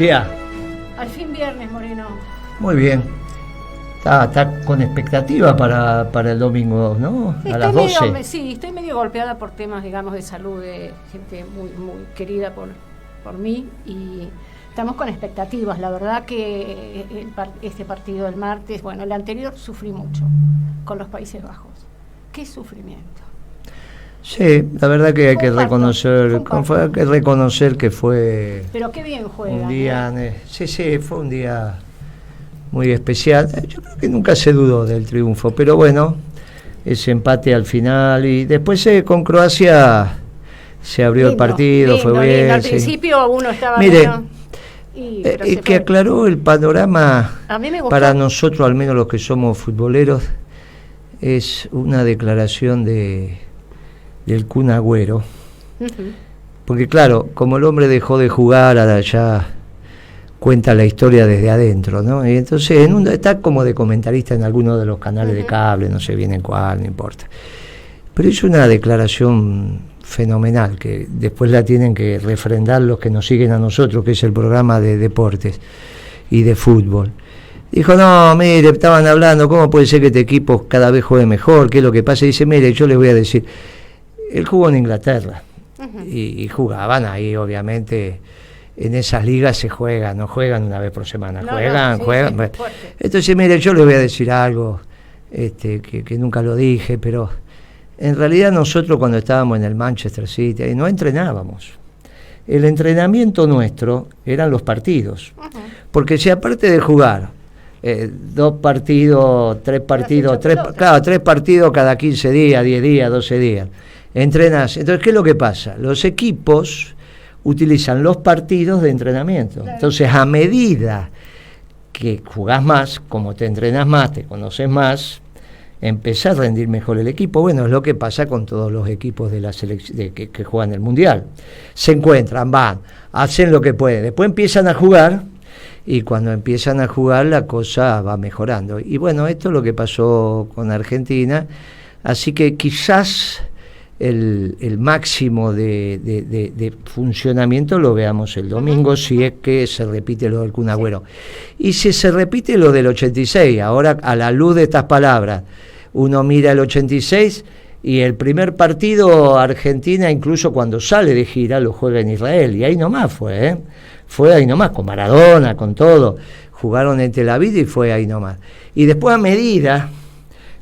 Sofía. Al fin viernes, Moreno. Muy bien. Está con expectativa para el domingo, ¿no? A las 12. Sí, estoy medio golpeada por temas, digamos, de salud, de gente muy, muy querida por mí, y estamos con expectativas. La verdad que este partido del martes, bueno, el anterior sufrí mucho con los Países Bajos. ¡Qué sufrimiento! Sí, la verdad que hay que reconocer que fue. Pero qué bien juega. Un día, sí, fue un día muy especial. Yo creo que nunca se dudó del triunfo, pero bueno, ese empate al final y después con Croacia se abrió el partido, fue bien. Al principio uno estaba. Mire, que aclaró el panorama para nosotros, al menos los que somos futboleros, es una declaración del Kun Agüero, porque claro, como el hombre dejó de jugar, ahora ya cuenta la historia desde adentro, ¿no? Y entonces está como de comentarista en alguno de los canales de cable, no sé bien en cuál, no importa. Pero es una declaración fenomenal, que después la tienen que refrendar los que nos siguen a nosotros, que es el programa de deportes y de fútbol. Dijo, no, mire, estaban hablando, ¿cómo puede ser que este equipo cada vez juegue mejor? ¿Qué es lo que pasa? Y dice, mire, yo les voy a decir, él jugó en Inglaterra y jugaban ahí, obviamente, en esas ligas se juegan, no juegan una vez por semana, juegan. Entonces, mire, yo les voy a decir algo que nunca lo dije, pero en realidad nosotros cuando estábamos en el Manchester City, no entrenábamos. El entrenamiento nuestro eran los partidos, porque si aparte de jugar 2 partidos, 3 partidos, 3 partidos cada 15 días, 10 días, 12 días, entrenas. Entonces, ¿qué es lo que pasa? Los equipos utilizan los partidos de entrenamiento. Claro. Entonces, a medida que jugás más, como te entrenas más, te conoces más, empezás a rendir mejor el equipo. Bueno, es lo que pasa con todos los equipos de la selección que juegan el Mundial. Se encuentran, van, hacen lo que pueden, después empiezan a jugar, y cuando empiezan a jugar la cosa va mejorando. Y bueno, esto es lo que pasó con Argentina, así que quizás el máximo de funcionamiento lo veamos el domingo, si es que se repite lo del Kun Agüero. Y si se repite lo del 86, ahora a la luz de estas palabras, uno mira el 86 y el primer partido Argentina, incluso cuando sale de gira, lo juega en Israel, y ahí nomás fue ahí nomás, con Maradona, con todo, jugaron en Tel Aviv y fue ahí nomás. Y después, a medida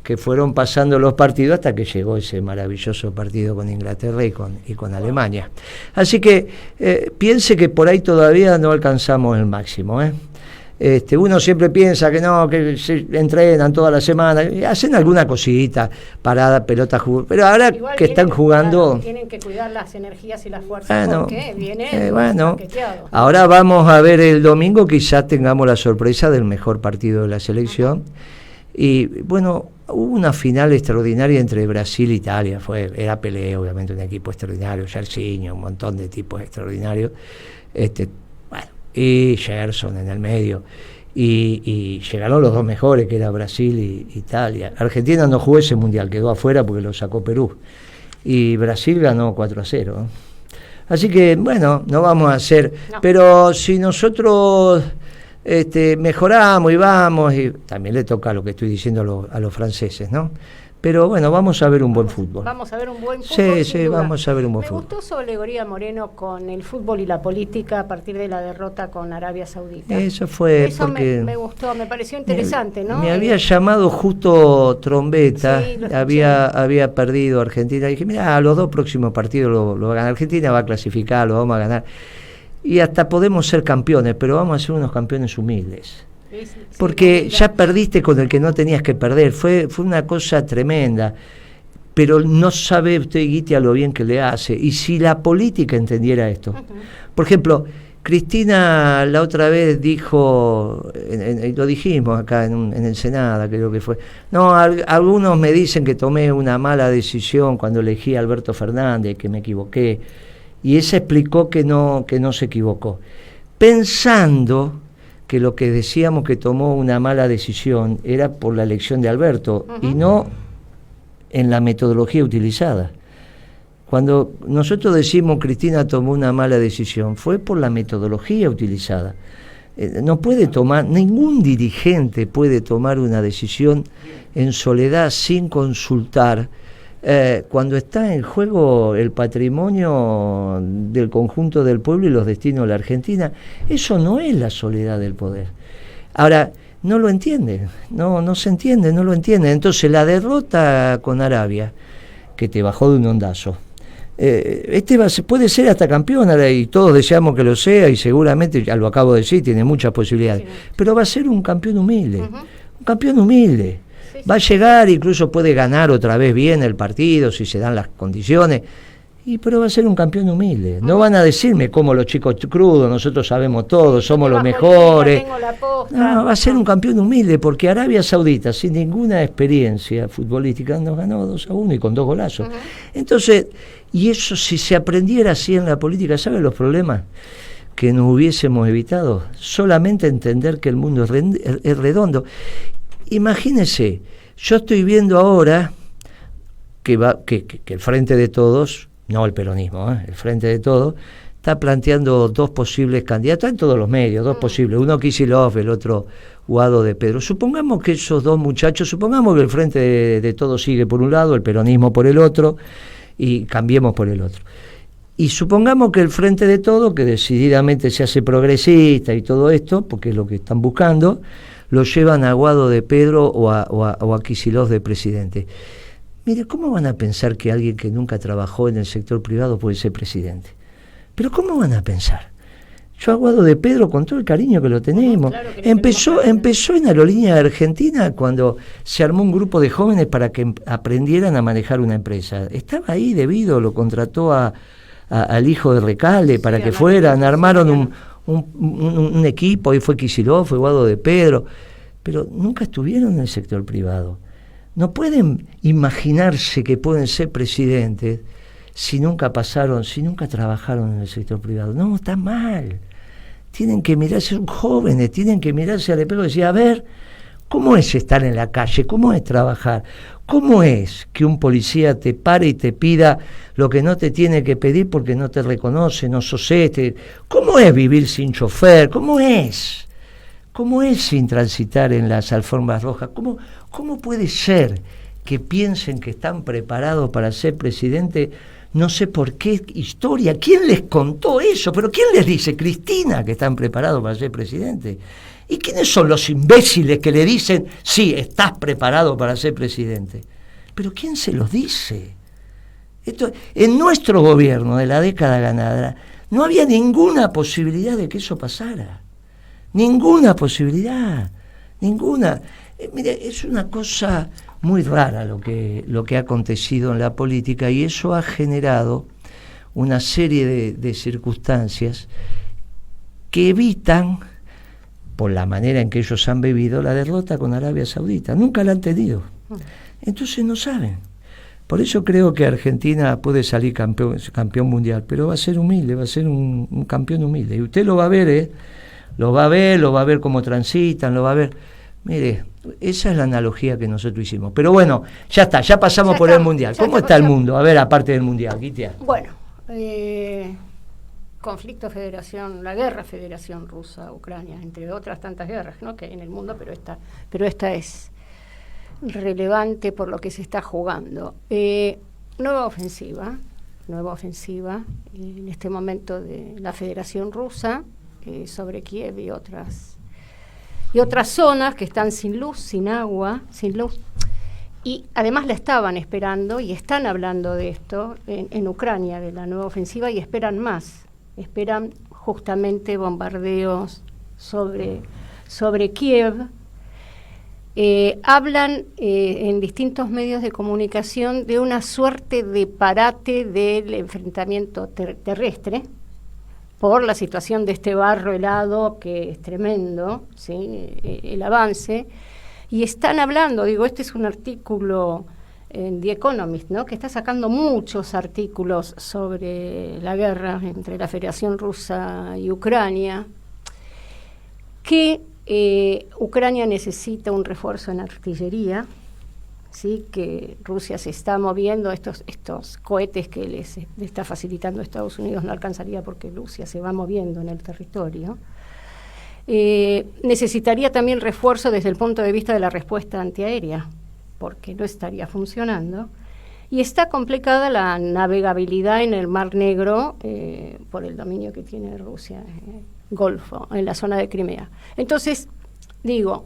que fueron pasando los partidos, hasta que llegó ese maravilloso partido con Inglaterra y con Alemania. Así que piense que por ahí todavía no alcanzamos el máximo, uno siempre piensa que no, que se entrenan toda la semana, hacen alguna cosita, parada, pelota, pero ahora igual que están jugando... Tienen que cuidar las energías y las fuerzas, porque viene paqueteado. Ahora vamos a ver el domingo, quizás tengamos la sorpresa del mejor partido de la selección. Y bueno, hubo una final extraordinaria entre Brasil e Italia, era Pelé, obviamente un equipo extraordinario, Jairzinho, un montón de tipos extraordinarios, y Gerson en el medio, y llegaron los 2 mejores, que era Brasil y Italia. Argentina no jugó ese mundial, quedó afuera porque lo sacó Perú, y Brasil ganó 4-0. Así que bueno, no vamos a hacer, pero si nosotros mejoramos y vamos, y también le toca lo que estoy diciendo a los franceses, ¿no? Pero bueno, vamos a ver un buen fútbol. Vamos a ver un buen fútbol. Sí, vamos a ver un buen fútbol. Me gustó su alegoría, Moreno, con el fútbol y la política a partir de la derrota con Arabia Saudita. Eso fue Eso porque me gustó, me pareció interesante, ¿no? Me había llamado justo Trombetta, había perdido Argentina, y dije, mira, los 2 próximos partidos lo va a ganar Argentina, va a clasificar, lo vamos a ganar. Y hasta podemos ser campeones, pero vamos a ser unos campeones humildes. Porque ya perdiste con el que no tenías que perder, fue una cosa tremenda, pero no sabe usted, Guiti, a lo bien que le hace. Y si la política entendiera esto, por ejemplo, Cristina la otra vez dijo, lo dijimos acá en el Senado, creo que fue, no, algunos me dicen que tomé una mala decisión cuando elegí a Alberto Fernández, que me equivoqué, y ella explicó que no se equivocó, pensando que lo que decíamos que tomó una mala decisión era por la elección de Alberto, y no en la metodología utilizada. Cuando nosotros decimos Cristina tomó una mala decisión, fue por la metodología utilizada. No puede tomar, ningún dirigente puede tomar una decisión en soledad sin consultar. Cuando está en juego el patrimonio del conjunto del pueblo y los destinos de la Argentina, eso no es la soledad del poder. Ahora, no lo entienden, no se entiende, no lo entienden. Entonces la derrota con Arabia, que te bajó de un ondazo, puede ser hasta campeón, y todos deseamos que lo sea, y seguramente, ya lo acabo de decir, tiene muchas posibilidades, pero va a ser un campeón humilde, un campeón humilde. Va a llegar, incluso puede ganar otra vez bien el partido si se dan las condiciones, pero va a ser un campeón humilde. No van a decirme como los chicos crudos, nosotros sabemos todo, somos los mejores. No, va a ser un campeón humilde, porque Arabia Saudita, sin ninguna experiencia futbolística, nos ganó 2-1 y con 2 golazos. Entonces, y eso, si se aprendiera así en la política, ¿saben los problemas que nos hubiésemos evitado? Solamente entender que el mundo es redondo. Imagínense, yo estoy viendo ahora que el Frente de Todos, no el peronismo, el Frente de Todos, está planteando 2 posibles candidatos en todos los medios, 2 posibles, uno Kicillof, el otro Guado de Pedro. Supongamos que esos 2 muchachos, supongamos que el Frente de Todos sigue por un lado, el peronismo por el otro, y Cambiemos por el otro. Y supongamos que el Frente de Todos, que decididamente se hace progresista y todo esto, porque es lo que están buscando, lo llevan a Guado de Pedro o a Kicillof de presidente. Mire, ¿cómo van a pensar que alguien que nunca trabajó en el sector privado puede ser presidente? Pero ¿cómo van a pensar? Yo a Guado de Pedro, con todo el cariño que lo tenemos, claro que empezó en Aerolínea Argentina cuando se armó un grupo de jóvenes para que aprendieran a manejar una empresa. Estaba ahí debido, lo contrató al hijo de Recalde para que fueran, armaron un equipo, ahí fue Kicillof, fue Guado de Pedro, pero nunca estuvieron en el sector privado. No pueden imaginarse que pueden ser presidentes si nunca trabajaron en el sector privado. No, está mal. Tienen que mirarse, son jóvenes, tienen que mirarse al espejo y decir, a ver, ¿cómo es estar en la calle? ¿Cómo es trabajar? ¿Cómo es que un policía te pare y te pida lo que no te tiene que pedir porque no te reconoce, no sos este? ¿Cómo es vivir sin chofer? ¿Cómo es? ¿Cómo es sin transitar en las alfombras rojas? ¿Cómo puede ser que piensen que están preparados para ser presidente? No sé por qué historia. ¿Quién les contó eso? ¿Pero quién les dice, Cristina, que están preparados para ser presidente? ¿Y quiénes son los imbéciles que le dicen, sí, estás preparado para ser presidente? ¿Pero quién se los dice? En nuestro gobierno de la década ganada no había ninguna posibilidad de que eso pasara. Ninguna posibilidad, ninguna. Mire, es una cosa muy rara lo que ha acontecido en la política, y eso ha generado una serie de circunstancias que evitan, por la manera en que ellos han vivido, la derrota con Arabia Saudita. Nunca la han tenido. Entonces no saben. Por eso creo que Argentina puede salir campeón mundial, pero va a ser humilde, va a ser un campeón humilde. Y usted lo va a ver, lo va a ver cómo transitan, lo va a ver. Mire, esa es la analogía que nosotros hicimos. Pero bueno, ya está, ya pasamos por el mundial. ¿Cómo está el mundo? A ver, aparte del mundial, Gitia. Bueno, conflicto la guerra Federación Rusa-Ucrania, entre otras tantas guerras, ¿no?, que hay en el mundo, pero esta es relevante por lo que se está jugando. Nueva ofensiva en este momento de la Federación Rusa sobre Kiev y otras zonas que están sin luz, sin agua, sin luz. Y además la estaban esperando y están hablando de esto en Ucrania, de la nueva ofensiva, y esperan más. Esperan justamente bombardeos sobre Kiev. Hablan en distintos medios de comunicación de una suerte de parate del enfrentamiento terrestre por la situación de este barro helado que es tremendo, ¿sí?, el avance. Y están hablando, este es un artículo en The Economist, ¿no?, que está sacando muchos artículos sobre la guerra entre la Federación Rusa y Ucrania, que Ucrania necesita un refuerzo en artillería, ¿sí? Que Rusia se está moviendo, estos cohetes que le está facilitando Estados Unidos no alcanzaría porque Rusia se va moviendo en el territorio. Necesitaría también refuerzo desde el punto de vista de la respuesta antiaérea, porque no estaría funcionando. Y está complicada la navegabilidad en el Mar Negro por el dominio que tiene Rusia, Golfo, en la zona de Crimea. Entonces, digo,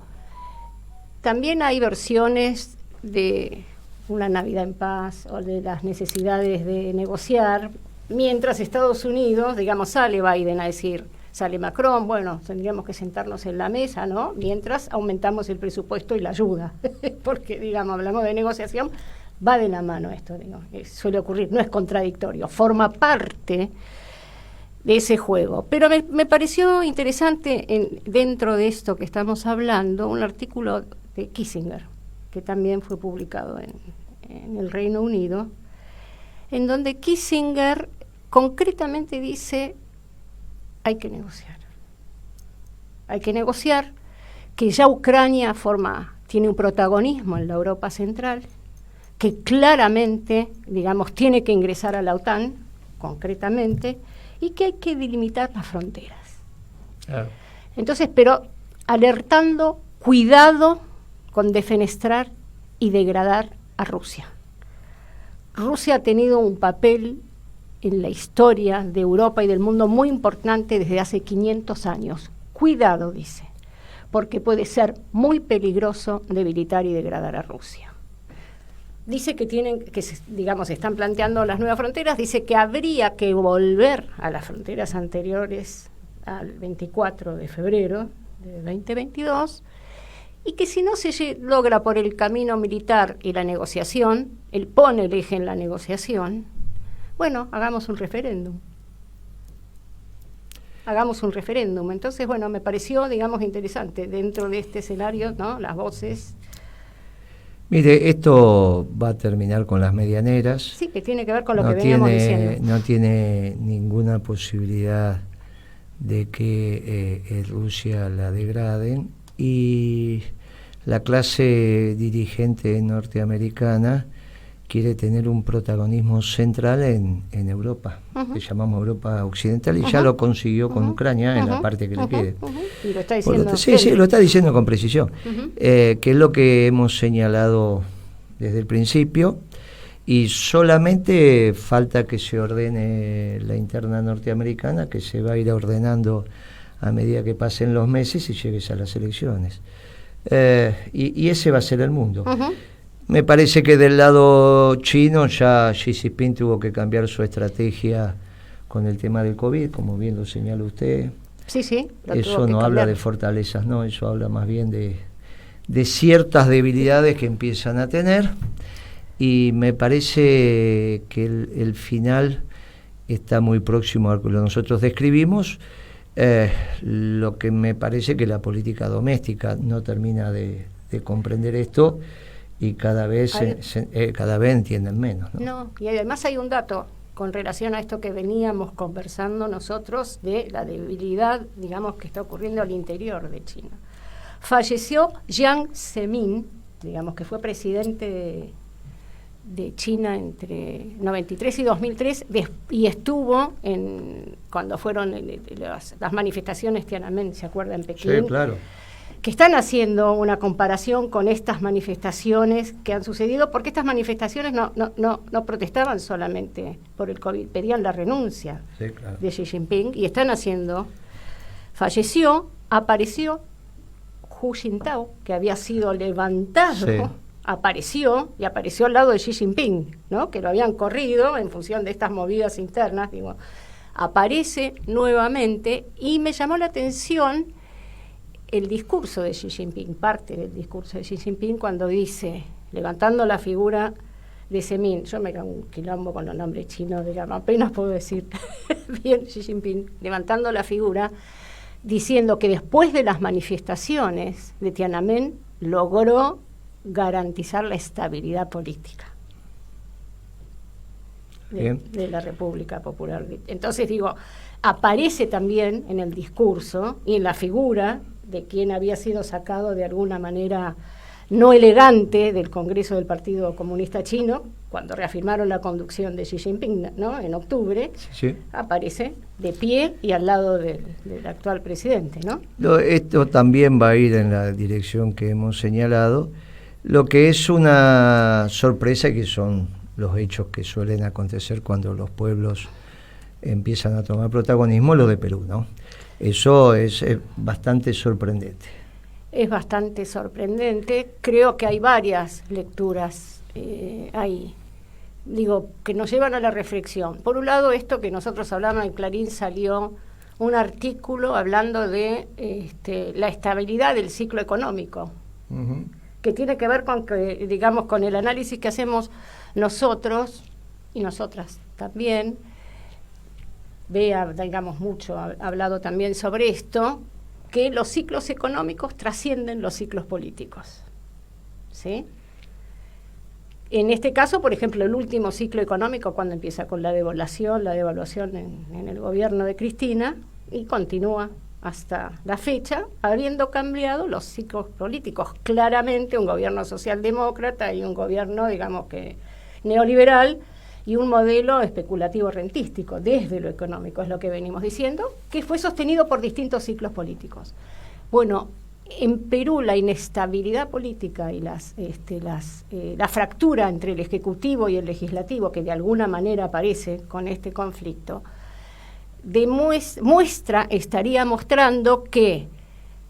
también hay versiones de una Navidad en paz o de las necesidades de negociar, mientras Estados Unidos, digamos, sale Biden a decir, sale Macron, bueno, tendríamos que sentarnos en la mesa, ¿no? Mientras aumentamos el presupuesto y la ayuda, porque, digamos, hablamos de negociación, va de la mano esto, digo, suele ocurrir, no es contradictorio, forma parte de ese juego. Pero me pareció interesante dentro de esto que estamos hablando, un artículo de Kissinger, que también fue publicado en el Reino Unido, en donde Kissinger concretamente dice, hay que negociar, que ya Ucrania tiene un protagonismo en la Europa Central, que claramente, digamos, tiene que ingresar a la OTAN, concretamente, y que hay que delimitar las fronteras. Claro. Entonces, pero alertando, cuidado con defenestrar y degradar a Rusia. Rusia ha tenido un papel en la historia de Europa y del mundo muy importante desde hace 500 años. Cuidado, dice, porque puede ser muy peligroso debilitar y degradar a Rusia. Dice que están planteando las nuevas fronteras, dice que habría que volver a las fronteras anteriores al 24 de febrero de 2022, y que si no se logra por el camino militar y la negociación, él pone el eje en la negociación, bueno, hagamos un referéndum. Entonces, bueno, me pareció, digamos, interesante dentro de este escenario, ¿no? Las voces. Mire, esto va a terminar con las medianeras. Sí, que tiene que ver con lo que veníamos diciendo. No tiene ninguna posibilidad de que Rusia la degraden, y la clase dirigente norteamericana quiere tener un protagonismo central en Europa, que llamamos Europa Occidental, y ya lo consiguió con Ucrania en la parte que le quede. Y lo está diciendo. Sí, lo está diciendo con precisión, que es lo que hemos señalado desde el principio, y solamente falta que se ordene la interna norteamericana, que se va a ir ordenando a medida que pasen los meses y llegues a las elecciones. Y ese va a ser el mundo. Me parece que del lado chino ya Xi Jinping tuvo que cambiar su estrategia con el tema del COVID, como bien lo señala usted. Sí. Eso no habla de fortalezas, no, eso habla más bien de ciertas debilidades que empiezan a tener, y me parece que el final está muy próximo a lo que nosotros describimos. Lo que me parece que la política doméstica no termina de comprender esto, y cada vez entienden menos, ¿no? Y además hay un dato con relación a esto que veníamos conversando nosotros de la debilidad, digamos, que está ocurriendo al interior de China. Falleció Jiang Zemin, digamos, que fue presidente de China entre 93 y 2003, y estuvo cuando fueron las manifestaciones Tiananmen, ¿se acuerda? En Pekín. Sí, claro. Que están haciendo una comparación con estas manifestaciones que han sucedido, porque estas manifestaciones no protestaban solamente por el COVID, pedían la renuncia de Xi Jinping, y están haciendo. Falleció, apareció Hu Jintao, que había sido levantado, apareció al lado de Xi Jinping, ¿no? Que lo habían corrido en función de estas movidas internas, aparece nuevamente, y me llamó la atención el discurso de Xi Jinping, parte del discurso de Xi Jinping, cuando dice, levantando la figura de Zemin, yo me cago un quilombo con los nombres chinos, digamos, apenas puedo decir bien Xi Jinping, levantando la figura, diciendo que después de las manifestaciones de Tiananmen logró garantizar la estabilidad política de la República Popular. Entonces aparece también en el discurso y en la figura de quien había sido sacado de alguna manera no elegante del Congreso del Partido Comunista Chino, cuando reafirmaron la conducción de Xi Jinping, ¿no?, en octubre, sí. Aparece de pie y al lado del actual presidente, ¿no? Esto también va a ir en la dirección que hemos señalado. Lo que es una sorpresa, que son los hechos que suelen acontecer cuando los pueblos empiezan a tomar protagonismo, lo de Perú, ¿no? Eso es bastante sorprendente. Es bastante sorprendente. Creo que hay varias lecturas ahí, digo, que nos llevan a la reflexión. Por un lado, esto que nosotros hablábamos, en Clarín salió un artículo hablando de la estabilidad del ciclo económico, uh-huh, que tiene que ver con que, digamos, con el análisis que hacemos nosotros y nosotras también. Bea, digamos, mucho ha hablado también sobre esto, que los ciclos económicos trascienden los ciclos políticos, ¿sí? En este caso, por ejemplo, el último ciclo económico, cuando empieza con la devaluación en el gobierno de Cristina, y continúa hasta la fecha, habiendo cambiado los ciclos políticos. Claramente un gobierno socialdemócrata y un gobierno, digamos, que neoliberal, y un modelo especulativo rentístico desde lo económico, es lo que venimos diciendo, que fue sostenido por distintos ciclos políticos. Bueno, en Perú la inestabilidad política y la fractura entre el Ejecutivo y el Legislativo, que de alguna manera aparece con este conflicto, estaría mostrando que,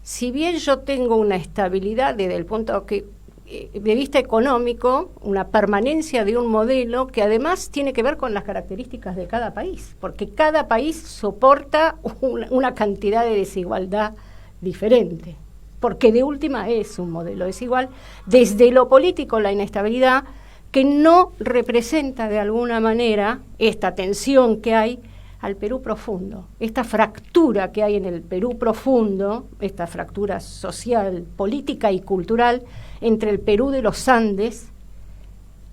si bien yo tengo una estabilidad desde el punto de vista económico, una permanencia de un modelo que además tiene que ver con las características de cada país, porque cada país soporta una cantidad de desigualdad diferente, porque de última es un modelo desigual. Desde lo político, la inestabilidad, que no representa de alguna manera esta tensión que hay al Perú profundo, esta fractura que hay en el Perú profundo, esta fractura social, política y cultural entre el Perú de los Andes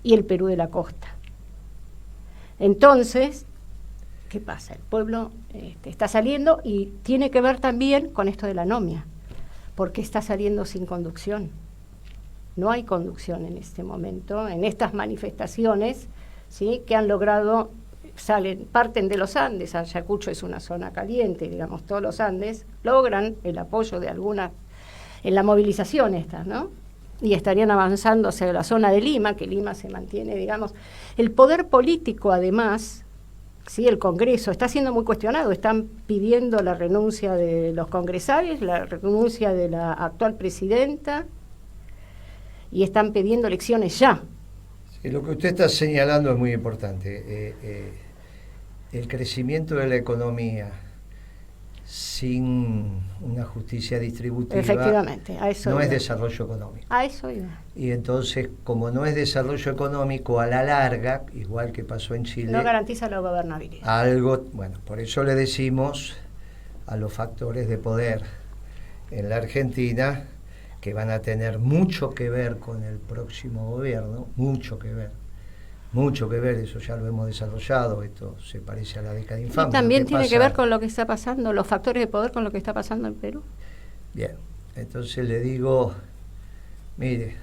y el Perú de la costa. Entonces, ¿qué pasa? El pueblo está saliendo, y tiene que ver también con esto de la anomia, porque está saliendo sin conducción. No hay conducción en este momento, en estas manifestaciones, ¿sí?, que han logrado, parten de los Andes. Ayacucho es una zona caliente, digamos, todos los Andes logran el apoyo de algunas en la movilización esta, ¿no? Y estarían avanzando hacia la zona de Lima, que Lima se mantiene, digamos. El poder político, además, sí, el Congreso está siendo muy cuestionado. Están pidiendo la renuncia de los congresales, la renuncia de la actual presidenta, y están pidiendo elecciones ya. Sí, lo que usted está señalando es muy importante. El crecimiento de la economía sin una justicia distributiva, efectivamente, a eso no iba. Es desarrollo económico. A eso iba. Y entonces, como no es desarrollo económico, a la larga, igual que pasó en Chile, no garantiza la gobernabilidad. Bueno, por eso le decimos a los factores de poder en la Argentina, que van a tener mucho que ver con el próximo gobierno, mucho que ver, eso ya lo hemos desarrollado, esto se parece a la década infame. Y también tiene que ver con lo que está pasando, los factores de poder con lo que está pasando en Perú. Bien, entonces le digo, mire,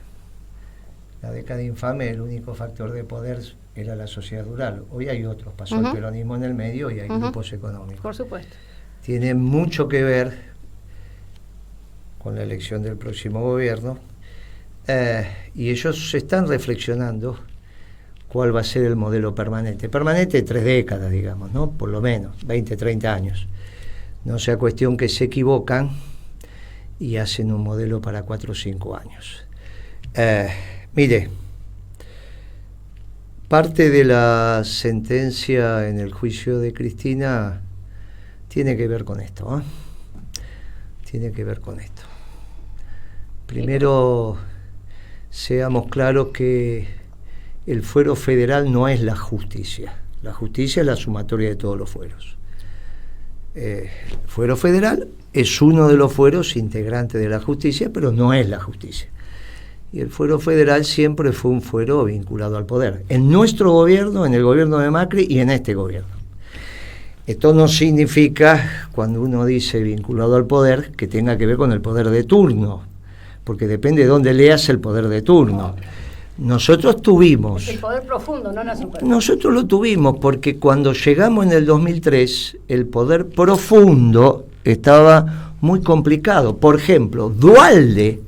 la década infame, el único factor de poder era la sociedad rural. Hoy hay otros, pasó el peronismo en el medio y hay grupos económicos. Por supuesto. Tiene mucho que ver con la elección del próximo gobierno, y ellos están reflexionando cuál va a ser el modelo permanente. Permanente 3 décadas, digamos, ¿no? Por lo menos, 20, 30 años. No sea cuestión que se equivocan y hacen un modelo para 4 o 5 años. Mire, parte de la sentencia en el juicio de Cristina tiene que ver con esto, ¿eh? Tiene que ver con esto. Primero, seamos claros que el fuero federal no es la justicia. La justicia es la sumatoria de todos los fueros. El fuero federal es uno de los fueros integrantes de la justicia, pero no es la justicia. Y el fuero federal siempre fue un fuero vinculado al poder. En nuestro gobierno, en el gobierno de Macri y en este gobierno. Esto no significa, cuando uno dice vinculado al poder, que tenga que ver con el poder de turno, porque depende de dónde leas el poder de turno. Nosotros tuvimos... El poder profundo, no la super. Nosotros lo tuvimos porque cuando llegamos en el 2003, el poder profundo estaba muy complicado. Por ejemplo, Duhalde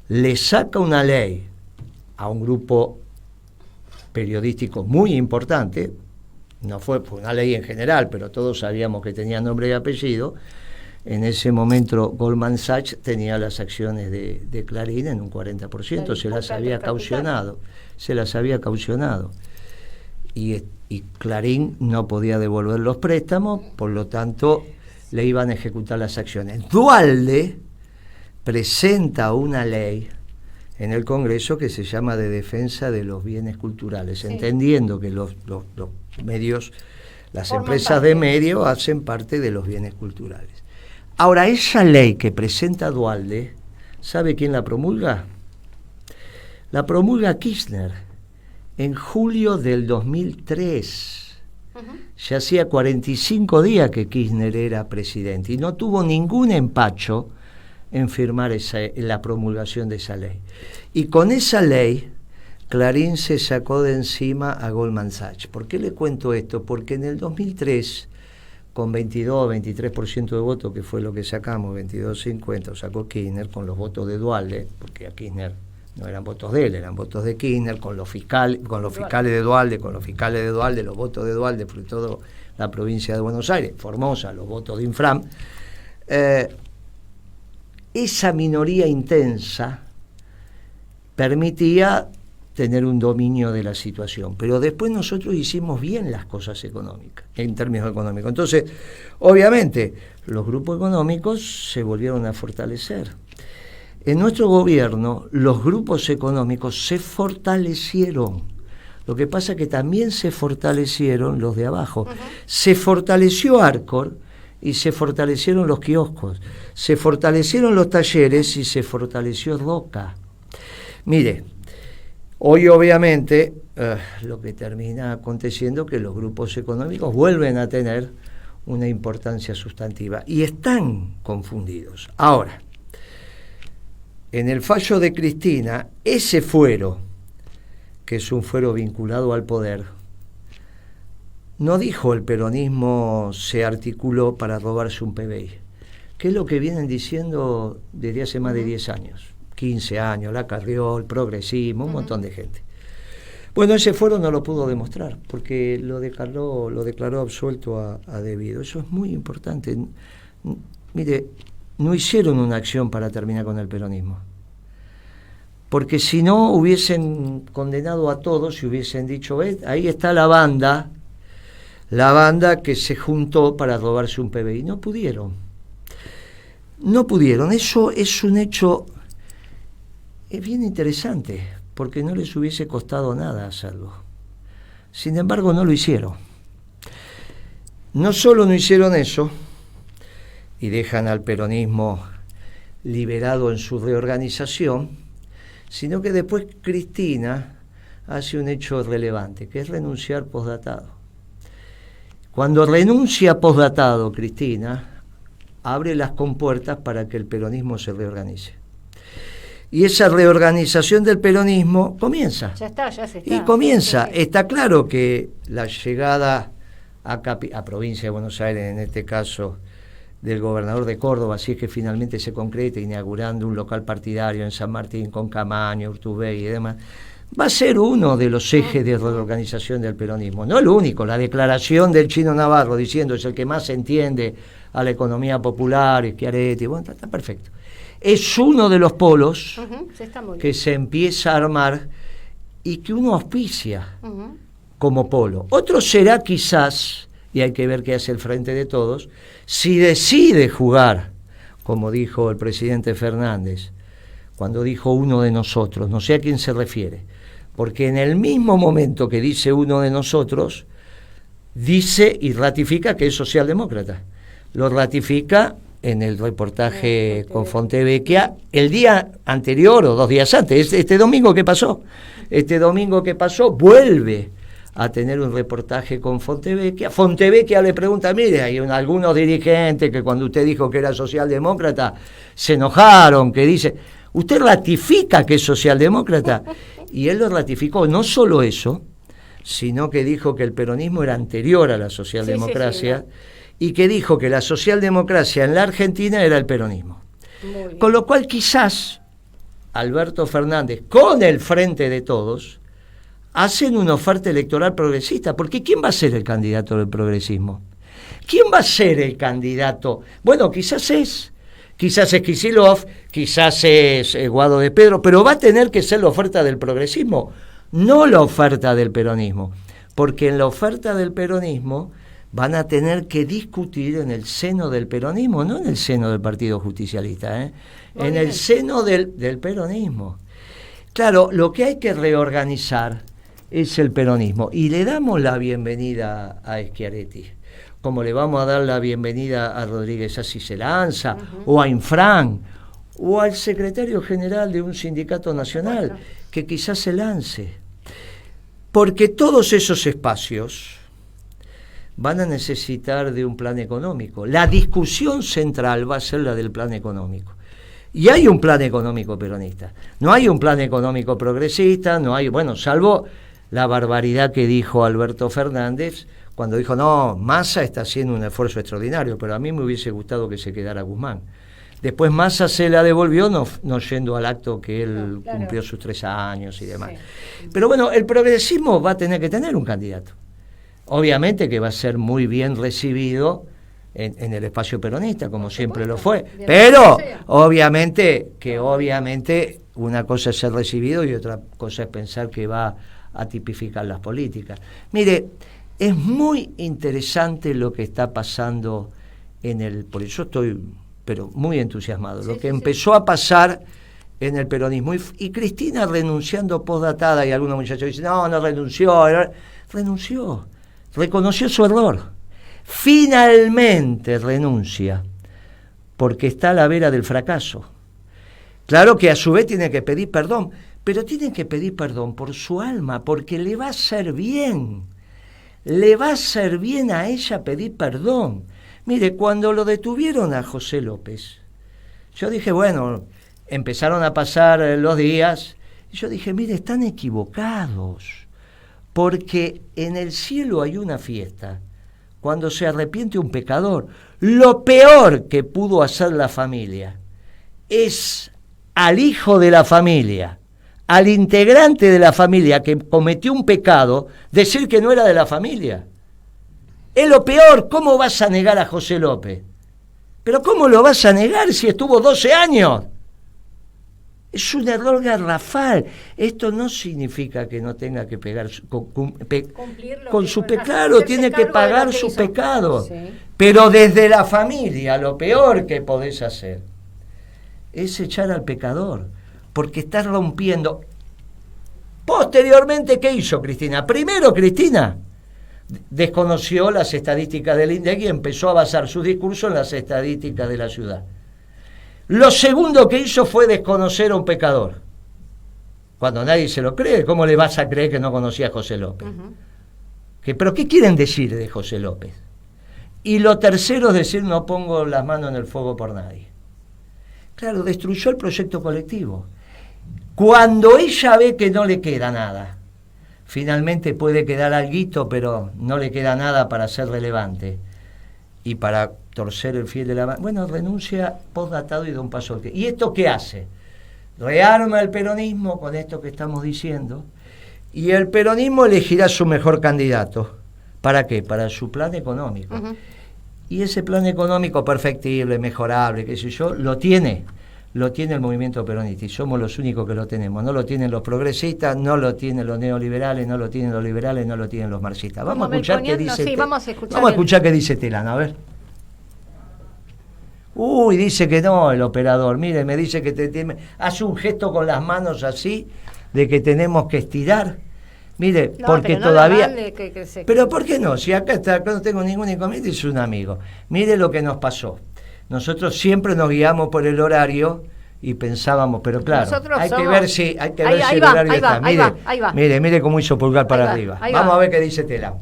le saca una ley a un grupo periodístico muy importante, no fue una ley en general, pero todos sabíamos que tenía nombre y apellido. En ese momento Goldman Sachs tenía las acciones de Clarín en un 40%, se las había caucionado. Y Clarín no podía devolver los préstamos, por lo tanto le iban a ejecutar las acciones. Duhalde presenta una ley en el Congreso que se llama de defensa de los bienes culturales, entendiendo que los medios, las empresas de medios hacen parte de los bienes culturales. Ahora, esa ley que presenta Duhalde, ¿sabe quién la promulga? La promulga Kirchner en julio del 2003. Ya hacía 45 días que Kirchner era presidente y no tuvo ningún empacho en firmar la promulgación de esa ley. Y con esa ley, Clarín se sacó de encima a Goldman Sachs. ¿Por qué le cuento esto? Porque en el 2003... con 22-23% de votos, que fue lo que sacamos, 22-50, sacó Kirchner, con los votos de Duhalde, porque a Kirchner no eran votos de él, eran votos de Kirchner, con los fiscales de Duhalde, los votos de Duhalde, por toda la provincia de Buenos Aires, Formosa, los votos de Infram. Esa minoría intensa permitía tener un dominio de la situación, pero después nosotros hicimos bien las cosas económicas, en términos económicos. Entonces, obviamente, los grupos económicos se volvieron a fortalecer. En nuestro gobierno, los grupos económicos se fortalecieron. Lo que pasa es que también se fortalecieron los de abajo. Se fortaleció Arcor y se fortalecieron los kioscos. Se fortalecieron los talleres y se fortaleció Roca. Mire, hoy obviamente lo que termina aconteciendo es que los grupos económicos vuelven a tener una importancia sustantiva y están confundidos. Ahora, en el fallo de Cristina, ese fuero, que es un fuero vinculado al poder, no dijo el peronismo se articuló para robarse un PBI, que es lo que vienen diciendo desde hace más de 10 años. 15 años, la Carrió, el progresismo, un montón de gente. Bueno, ese fuero no lo pudo demostrar, porque lo declaró absuelto a debido. Eso es muy importante. Mire, no hicieron una acción para terminar con el peronismo. Porque si no, hubiesen condenado a todos y hubiesen dicho, ahí está la banda que se juntó para robarse un PBI. No pudieron. Eso es un hecho... Es bien interesante, porque no les hubiese costado nada hacerlo. Sin embargo, no lo hicieron. No solo no hicieron eso, y dejan al peronismo liberado en su reorganización, sino que después Cristina hace un hecho relevante, que es renunciar posdatado. Cuando renuncia posdatado Cristina, abre las compuertas para que el peronismo se reorganice. Y esa reorganización del peronismo comienza. Ya se está. Y comienza. Sí. Está claro que la llegada a provincia de Buenos Aires, en este caso del gobernador de Córdoba, así es que finalmente se concreta, inaugurando un local partidario en San Martín con Camaño, Urtubey y demás, va a ser uno de los ejes de reorganización del peronismo. No el único. La declaración del Chino Navarro diciendo es el que más entiende a la economía popular, Schiaretti, bueno, está perfecto. Es uno de los polos que se empieza a armar y que uno auspicia como polo. Otro será quizás, y hay que ver qué hace el Frente de Todos, si decide jugar, como dijo el presidente Fernández, cuando dijo uno de nosotros, no sé a quién se refiere, porque en el mismo momento que dice uno de nosotros, dice y ratifica que es socialdemócrata. Lo ratifica en el reportaje con Fontevecchia el día anterior o 2 días antes. Este domingo que pasó vuelve a tener un reportaje con Fontevecchia. Fontevecchia le pregunta, mire, hay algunos dirigentes que cuando usted dijo que era socialdemócrata se enojaron, que dice, ¿Usted ratifica que es socialdemócrata? Y él lo ratificó. No solo eso, sino que dijo que el peronismo era anterior a la socialdemocracia, y que dijo que la socialdemocracia en la Argentina era el peronismo. Con lo cual quizás Alberto Fernández, con el Frente de Todos, hacen una oferta electoral progresista, porque ¿quién va a ser el candidato del progresismo? ¿Quién va a ser el candidato? Bueno, quizás es Kicillof, quizás es Guado de Pedro, pero va a tener que ser la oferta del progresismo, no la oferta del peronismo, porque en la oferta del peronismo van a tener que discutir en el seno del peronismo, no en el seno del Partido Justicialista, en el seno del peronismo. Claro, lo que hay que reorganizar es el peronismo, y le damos la bienvenida a Schiaretti, como le vamos a dar la bienvenida a Rodríguez Assis se lanza, o a Infran, o al secretario general de un sindicato nacional, que quizás se lance. Porque todos esos espacios van a necesitar de un plan económico. La discusión central va a ser la del plan económico. Y hay un plan económico peronista. No hay un plan económico progresista, no hay, bueno, salvo la barbaridad que dijo Alberto Fernández cuando dijo, no, Massa está haciendo un esfuerzo extraordinario, pero a mí me hubiese gustado que se quedara Guzmán. Después Massa se la devolvió, no yendo al acto que él cumplió sus 3 años y demás. Sí. Pero bueno, el progresismo va a tener que tener un candidato. Obviamente que va a ser muy bien recibido en el espacio peronista, como siempre lo fue. Pero obviamente una cosa es ser recibido y otra cosa es pensar que va a tipificar las políticas. Mire, es muy interesante lo que está pasando por eso estoy muy entusiasmado. Lo que empezó a pasar en el peronismo. Y Cristina renunciando postdatada, y algunos muchachos dicen, no renunció. Reconoció su error. Finalmente renuncia, porque está a la vera del fracaso. Claro que a su vez tiene que pedir perdón, pero tiene que pedir perdón por su alma, porque le va a hacer bien. Le va a hacer bien a ella pedir perdón. Mire, cuando lo detuvieron a José López, yo dije, bueno, empezaron a pasar los días, y yo dije, mire, están equivocados, porque en el cielo hay una fiesta cuando se arrepiente un pecador. Lo peor que pudo hacer la familia es al hijo de la familia, al integrante de la familia que cometió un pecado, decir que no era de la familia. Es lo peor. ¿Cómo vas a negar a José López? ¿Pero cómo lo vas a negar si estuvo 12 años? Es un error garrafal. Esto no significa que no tenga que pegar con su pecado, tiene que pagar su pecado. Sí. Pero desde la familia, lo peor que podés hacer es echar al pecador, porque estás rompiendo. Posteriormente, ¿qué hizo Cristina? Primero, Cristina desconoció las estadísticas del INDEC y empezó a basar su discurso en las estadísticas de la ciudad. Lo segundo que hizo fue desconocer a un pecador. Cuando nadie se lo cree, ¿cómo le vas a creer que no conocía a José López? ¿Pero qué quieren decir de José López? Y lo tercero es decir, no pongo las manos en el fuego por nadie. Claro, destruyó el proyecto colectivo. Cuando ella ve que no le queda nada, finalmente puede quedar alguito, pero no le queda nada para ser relevante y para torcer el fiel de la mano. Bueno, renuncia postdatado y da un paso. ¿Y esto qué hace? Rearma el peronismo con esto que estamos diciendo, y el peronismo elegirá su mejor candidato. ¿Para qué? Para su plan económico. Y ese plan económico perfectible, mejorable, qué sé yo, lo tiene el movimiento peronista, y somos los únicos que lo tenemos. No lo tienen los progresistas, no lo tienen los neoliberales, no lo tienen los liberales, no lo tienen los marxistas. Vamos a escuchar qué dice. Vamos a escuchar qué dice Telano, a ver. Uy, dice que no el operador. Mire, me dice que hace un gesto con las manos así, de que tenemos que estirar. Mire, no, porque no todavía... Pero ¿por qué no? Si acá no tengo ningún inconveniente, es un amigo. Mire lo que nos pasó. Nosotros siempre nos guiamos por el horario y pensábamos, pero claro, hay que ver si el horario está. Mire cómo hizo pulgar para arriba. Vamos a ver qué dice Telano.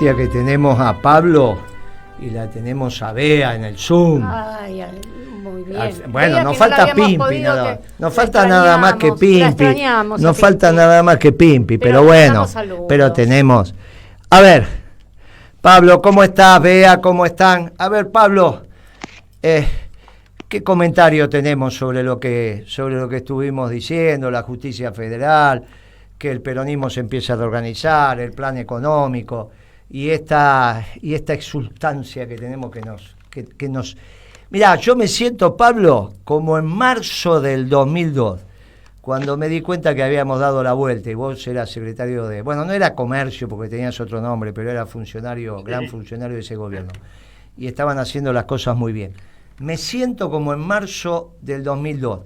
molestia que tenemos a Pablo y la tenemos a Bea en el Zoom. Ay, muy bien. Bueno, nos falta Pimpi, nos falta nada más que Pimpi. Nos falta nada más que Pimpi, pero bueno, pero tenemos. A ver, Pablo, ¿cómo estás? Bea, ¿cómo están? A ver, Pablo, ¿qué comentario tenemos sobre lo que estuvimos diciendo, la justicia federal, que el peronismo se empieza a reorganizar, el plan económico y esta exultancia que tenemos que nos... Mirá, yo me siento, Pablo, como en marzo del 2002, cuando me di cuenta que habíamos dado la vuelta y vos eras secretario de... Bueno, no era comercio porque tenías otro nombre, pero era gran funcionario de ese gobierno. Y estaban haciendo las cosas muy bien. Me siento como en marzo del 2002,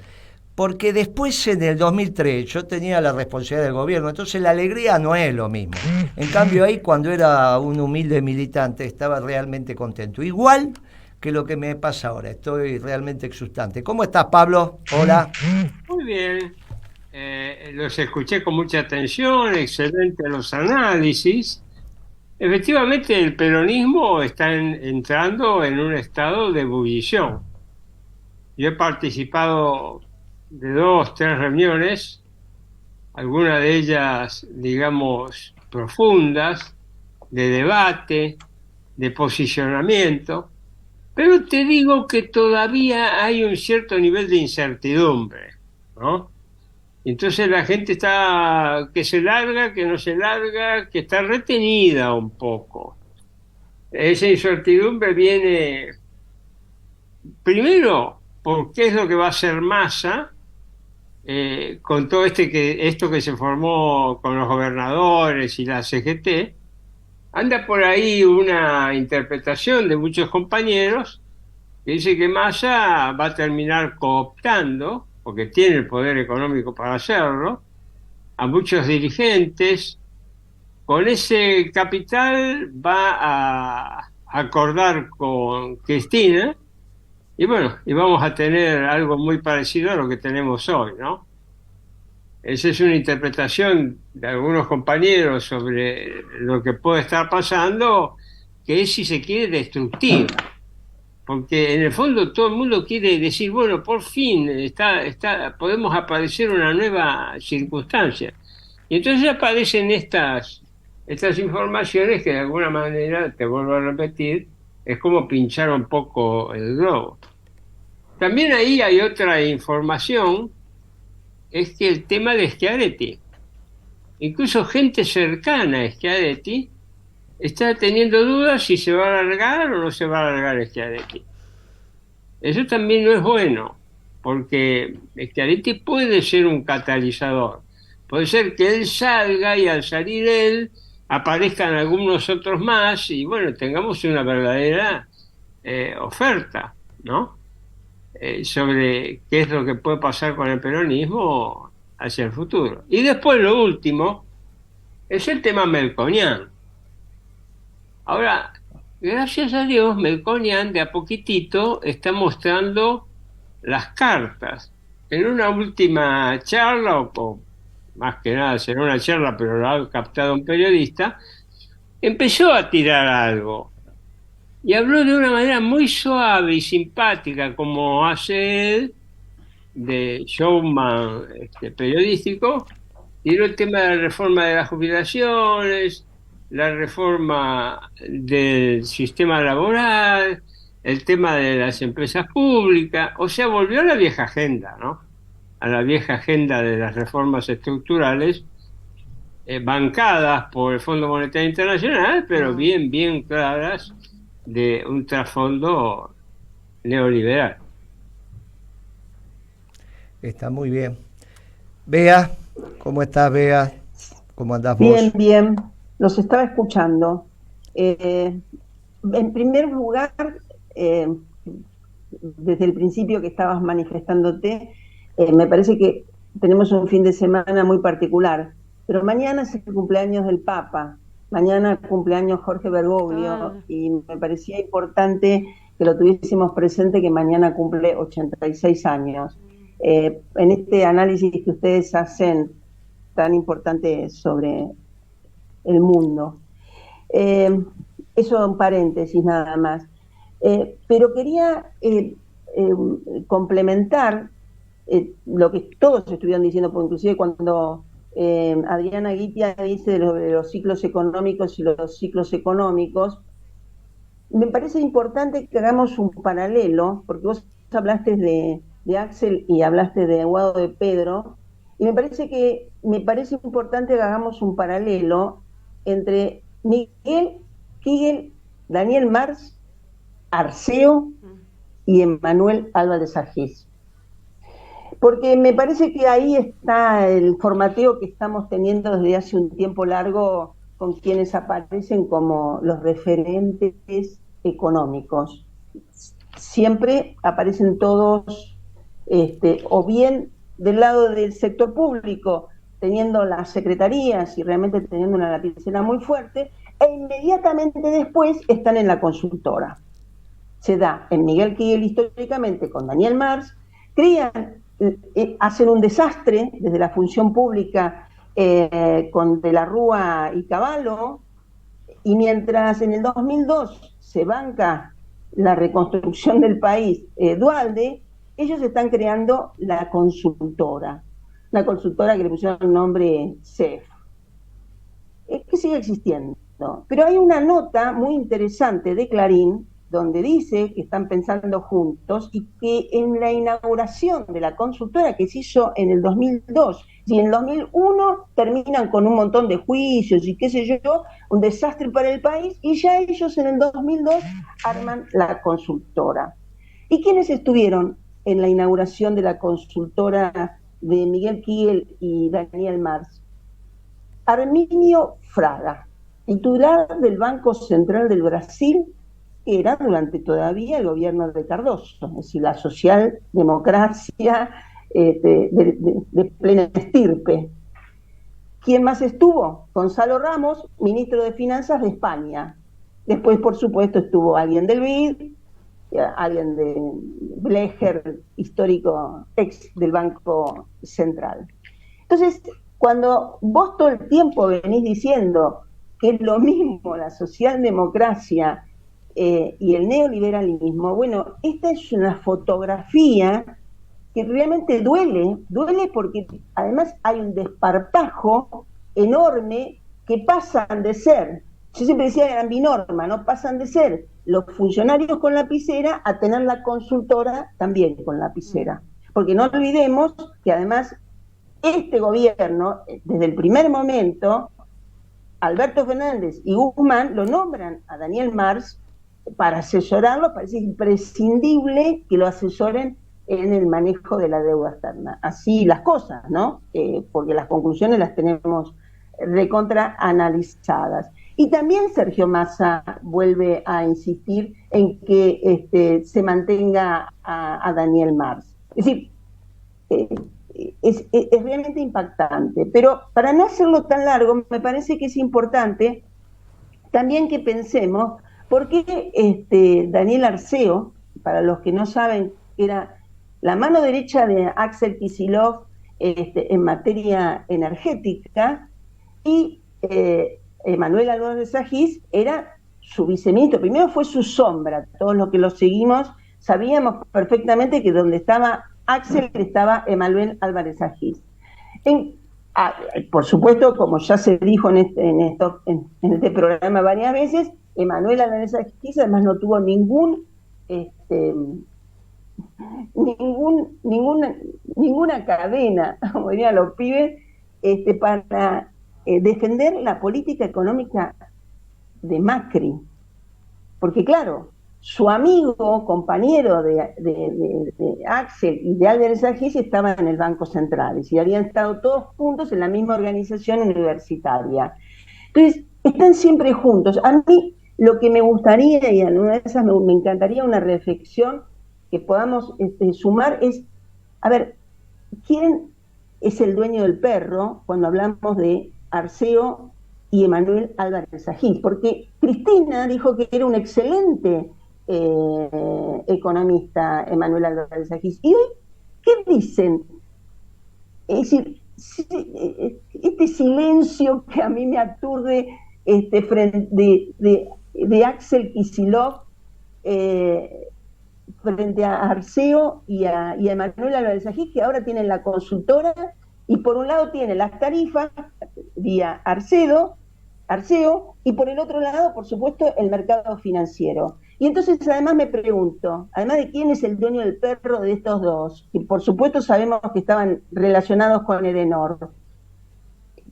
porque después en el 2003 yo tenía la responsabilidad del gobierno, entonces la alegría no es lo mismo. En cambio ahí, cuando era un humilde militante, estaba realmente contento. Igual que lo que me pasa ahora, estoy realmente exultante. ¿Cómo estás, Pablo? Hola. Muy bien. Los escuché con mucha atención, excelentes los análisis. Efectivamente, el peronismo está entrando en un estado de ebullición. Yo he participado de 2, 3 reuniones, algunas de ellas, digamos, profundas, de debate, de posicionamiento, pero te digo que todavía hay un cierto nivel de incertidumbre, ¿no? Entonces la gente está que se larga, que no se larga, que está retenida un poco. Esa incertidumbre viene primero por qué es lo que va a hacer Massa con todo esto que se formó con los gobernadores y la CGT. Anda por ahí una interpretación de muchos compañeros que dice que Massa va a terminar cooptando, porque tiene el poder económico para hacerlo, a muchos dirigentes. Con ese capital va a acordar con Cristina y bueno, y vamos a tener algo muy parecido a lo que tenemos hoy, ¿no? Esa es una interpretación de algunos compañeros sobre lo que puede estar pasando, que es, si se quiere, destructiva. Porque en el fondo todo el mundo quiere decir, bueno, por fin podemos aparecer una nueva circunstancia. Y entonces aparecen estas informaciones que de alguna manera, te vuelvo a repetir, es como pinchar un poco el globo. También ahí hay otra información, es que el tema de Schiaretti, incluso gente cercana a Schiaretti, está teniendo dudas si se va a alargar o no se va a alargar Schiaretti. Eso también no es bueno, porque Schiaretti puede ser un catalizador. Puede ser que él salga y al salir él aparezcan algunos otros más y bueno, tengamos una verdadera oferta, ¿no? Sobre qué es lo que puede pasar con el peronismo hacia el futuro. Y después lo último es el tema Melconian. Ahora, gracias a Dios, Melconian de a poquitito está mostrando las cartas. En una última charla, o más que nada será una charla, pero lo ha captado un periodista, empezó a tirar algo. Y habló de una manera muy suave y simpática, como hace él, de showman periodístico. Tiró el tema de la reforma de las jubilaciones, la reforma del sistema laboral, el tema de las empresas públicas. O sea, volvió a la vieja agenda, ¿no? A la vieja agenda de las reformas estructurales, bancadas por el Fondo Monetario Internacional, pero bien claras, de un trasfondo neoliberal. Está muy bien. Bea, ¿cómo estás, Bea? ¿Cómo andás vos? Bien. Los estaba escuchando. En primer lugar, desde el principio que estabas manifestándote, me parece que tenemos un fin de semana muy particular. Pero mañana es el cumpleaños del Papa. Mañana cumpleaños Jorge Bergoglio, y me parecía importante que lo tuviésemos presente, que mañana cumple 86 años. En este análisis que ustedes hacen tan importante sobre el mundo. Eso un paréntesis nada más. Pero quería complementar lo que todos estuvieron diciendo, porque inclusive cuando Adriana Guitia dice de los ciclos económicos y los ciclos económicos, me parece importante que hagamos un paralelo, porque vos hablaste de Axel y hablaste de Aguado de Pedro, y me parece importante que hagamos un paralelo entre Miguel Kigel, Daniel Marx, Arceo y Emanuel Álvarez Agis. Porque me parece que ahí está el formateo que estamos teniendo desde hace un tiempo largo con quienes aparecen como los referentes económicos. Siempre aparecen todos, o bien del lado del sector público, teniendo las secretarías y realmente teniendo una lapicera muy fuerte, e inmediatamente después están en la consultora. Se da en Miguel Kigel históricamente con Daniel Marx, hacen un desastre desde la función pública con De la Rúa y Cavallo, y mientras en el 2002 se banca la reconstrucción del país Duhalde, ellos están creando la consultora, una consultora que le pusieron el nombre CEF, que sigue existiendo. Pero hay una nota muy interesante de Clarín donde dice que están pensando juntos y que en la inauguración de la consultora que se hizo en el 2002 y en el 2001 terminan con un montón de juicios y qué sé yo, un desastre para el país, y ya ellos en el 2002 arman la consultora. ¿Y quiénes estuvieron en la inauguración de la consultora de Miguel Kigel y Daniel Marx? Arminio Fraga, titular del Banco Central del Brasil, que era durante todavía el gobierno de Cardoso, es decir, la socialdemocracia de plena estirpe. ¿Quién más estuvo? Gonzalo Ramos, ministro de Finanzas de España. Después, por supuesto, estuvo alguien del BID, alguien de Blecher, histórico ex del Banco Central. Entonces, cuando vos todo el tiempo venís diciendo que es lo mismo la socialdemocracia y el neoliberalismo, bueno, esta es una fotografía que realmente duele porque además hay un desparpajo enorme, que pasan de ser, yo siempre decía que eran binorma, ¿no? Pasan de ser los funcionarios con lapicera a tener la consultora también con lapicera. Porque no olvidemos que además este gobierno, desde el primer momento, Alberto Fernández y Guzmán lo nombran a Daniel Marx para asesorarlo. Parece imprescindible que lo asesoren en el manejo de la deuda externa. Así las cosas, ¿no? Porque las conclusiones las tenemos recontra analizadas. Y también Sergio Massa vuelve a insistir en que se mantenga a Daniel Marx. Es decir, es realmente impactante. Pero para no hacerlo tan largo, me parece que es importante también que pensemos por qué Daniel Arceo, para los que no saben, era la mano derecha de Axel Kicillof en materia energética, y Emanuel Álvarez Agis era su viceministro. Primero fue su sombra. Todos los que lo seguimos sabíamos perfectamente que donde estaba Axel estaba Emanuel Álvarez Agis. Por supuesto, como ya se dijo en este programa varias veces, Emanuel Álvarez Agis además no tuvo ninguna cadena, como dirían los pibes, para defender la política económica de Macri. Porque claro, su amigo, compañero de Axel y de Álvarez Agis estaban en el Banco Central y habían estado todos juntos en la misma organización universitaria. Entonces, están siempre juntos. A mí lo que me gustaría, y en una de esas me encantaría una reflexión que podamos sumar, es, a ver, ¿quién es el dueño del perro cuando hablamos de Arceo y Emanuel Álvarez Agis? Porque Cristina dijo que era un excelente economista, Emanuel Álvarez Agis. ¿Y hoy qué dicen? Es decir, este silencio que a mí me aturde de Axel Kicillof frente a Arceo y a Emanuel Álvarez Agis, que ahora tienen la consultora, y por un lado tienen las tarifas vía Arceo, y por el otro lado, por supuesto, el mercado financiero. Y entonces además me pregunto, además de quién es el dueño del perro de estos dos, que por supuesto sabemos que estaban relacionados con Edenor,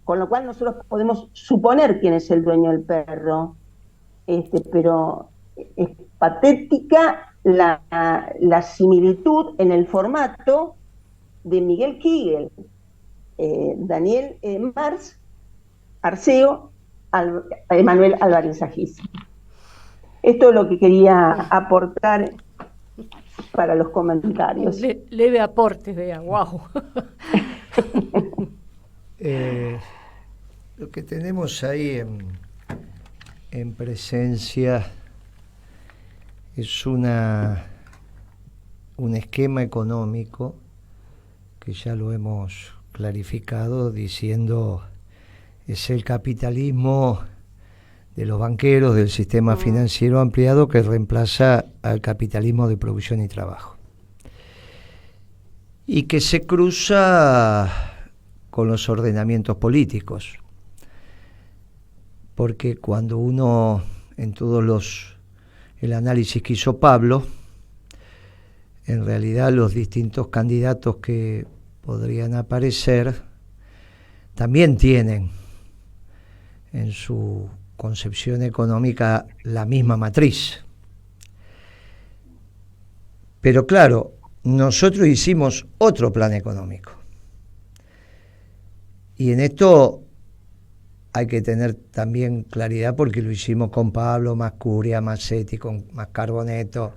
con lo cual nosotros podemos suponer quién es el dueño del perro, pero es patética la similitud en el formato de Miguel Kigel, Daniel Mars, Arceo, Emanuel Álvarez Agis. Esto es lo que quería aportar para los comentarios. Leve aporte, vea, wow. Lo que tenemos ahí en presencia es un esquema económico que ya lo hemos clarificado diciendo es el capitalismo de los banqueros, del sistema financiero ampliado que reemplaza al capitalismo de producción y trabajo. Y que se cruza con los ordenamientos políticos. Porque cuando uno, en el análisis que hizo Pablo, en realidad los distintos candidatos que podrían aparecer también tienen en su concepción económica la misma matriz. Pero claro, nosotros hicimos otro plan económico. Y en esto hay que tener también claridad porque lo hicimos con Pablo, más Curia, más Seti, con más Carboneto,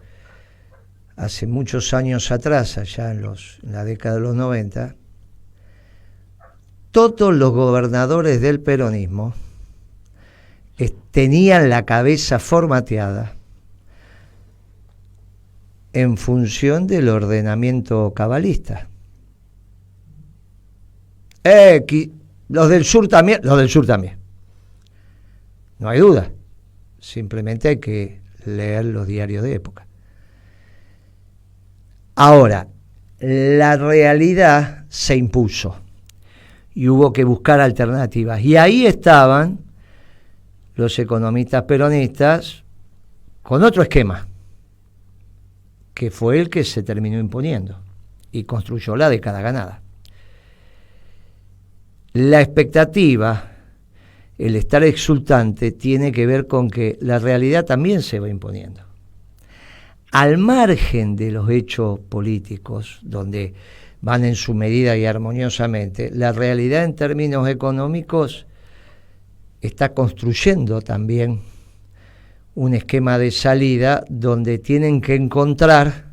hace muchos años atrás, allá en la década de los 90, todos los gobernadores del peronismo tenían la cabeza formateada en función del ordenamiento cabalista. Los del sur también. No hay duda. Simplemente hay que leer los diarios de época. Ahora, la realidad se impuso y hubo que buscar alternativas. Y ahí estaban los economistas peronistas con otro esquema, que fue el que se terminó imponiendo y construyó la década ganada. La expectativa, el estar exultante, tiene que ver con que la realidad también se va imponiendo. Al margen de los hechos políticos, donde van en su medida y armoniosamente, la realidad en términos económicos está construyendo también un esquema de salida donde tienen que encontrar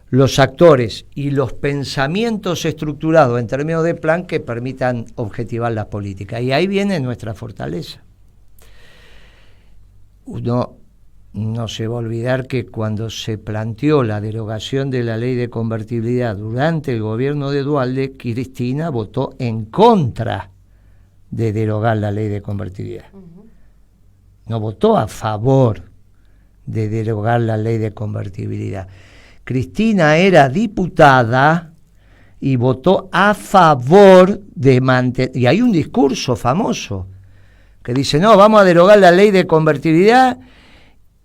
los actores y los pensamientos estructurados en términos de plan que permitan objetivar las políticas. Y ahí viene nuestra fortaleza. Uno no se va a olvidar que cuando se planteó la derogación de la ley de convertibilidad durante el gobierno de Duhalde, Cristina votó en contra de derogar la ley de convertibilidad. No votó a favor de derogar la ley de convertibilidad. Cristina era diputada y votó a favor de mantener... Y hay un discurso famoso que dice, no, vamos a derogar la ley de convertibilidad